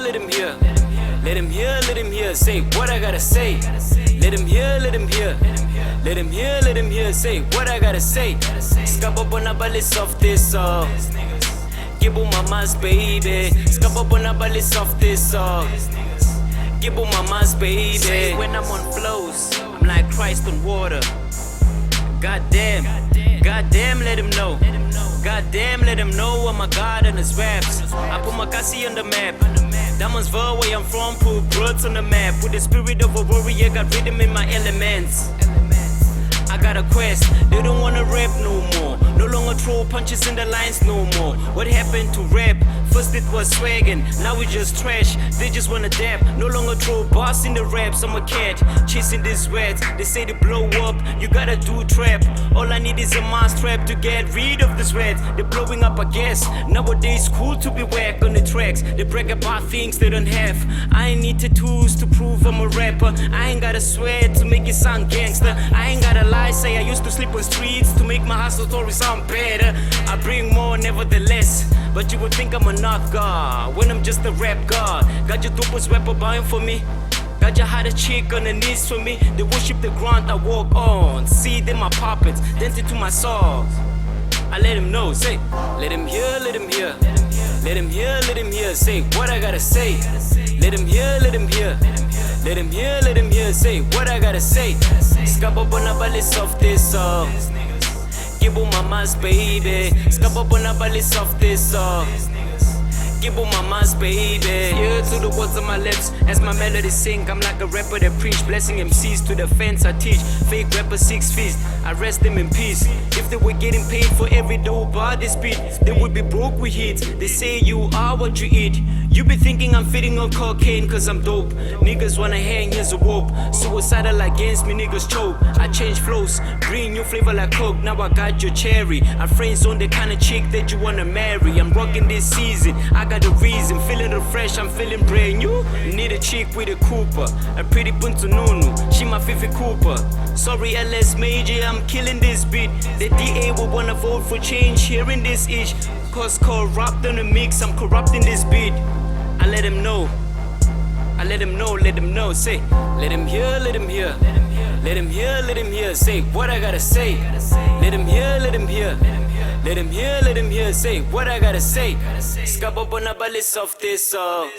let him hear. Let him hear, let him hear, say what I gotta say. Let him hear, let him hear. Let him hear, let him hear, say what I gotta say. Skababona bali soft this song. Gibu mama's baby. Skababona bali soft this song. Gibu mama's baby. When I'm on flows, I'm like Christ on water. Goddamn, goddamn, let him know. Goddamn, let him know I'm my God and his raps. I put my Kasi on the map. Diamondsville, where I'm from, put Broods on the map. With the spirit of a warrior, got rhythm in my elements. I got a quest, they don't wanna rap no more. No longer throw punches in the lines no more. What happened to rap? First it was swaggin', now we just trash. They just wanna dap, no longer throw bars in the raps. I'm a cat, chasing these rats. They say they blow up, you gotta do trap. All I need is a mass trap to get rid of this rat. They're blowing up, I guess. Nowadays cool to be whack on the tracks. They brag about things they don't have. I ain't need tattoos to prove I'm a rapper. I ain't gotta swear to make it sound gangster. I ain't gotta lie, say I used to sleep on streets to make my hustle story sound better. I bring more nevertheless, but you would think I'm a knock god when I'm just a rap god. Got your dopest rapper buying for me. Got your hottest chick on the knees for me. They worship the ground I walk on. See them my puppets, dancing to my songs. I let him know, say, let him hear, let him hear. Let him hear, let him hear, say what I gotta say. Let him hear, let him hear. Let him hear, let him hear, say what I gotta say. Skababona bali soft this song. Gibu mama's baby. Skababona bali soft this song. Gibu mama's baby. Here to the words of my lips as my melody sing. I'm like a rapper that preach, blessing MCs to the fence I teach. Fake rapper 6 feet, I rest them in peace. If they were getting paid for every dope bar they spit, they would be broke with hits. They say you are what you eat. You be thinking I'm fitting on cocaine cause I'm dope. Niggas wanna hang, here's a rope. Suicidal against me, niggas choke. I change flows, bring new flavor like Coke. Now I got your cherry. I friends on the kind of chick that you wanna marry. I'm rocking this season, I got a reason. Feeling refreshed, I'm feeling brand new. Need a chick with a Cooper, a pretty Puntu Nunu. She my Fifi Cooper. Sorry LS Major, I'm killing this beat. The DA will wanna vote for change, hearing this ish. Cause corrupt on the mix, I'm corrupting this beat. I let him know, I let him know, let him know, say let him hear, let him hear. Let him hear, let him hear, say what I gotta say. Let him hear, let him hear. Let him hear, let him hear, say what I gotta say. Skababona bali soft this song.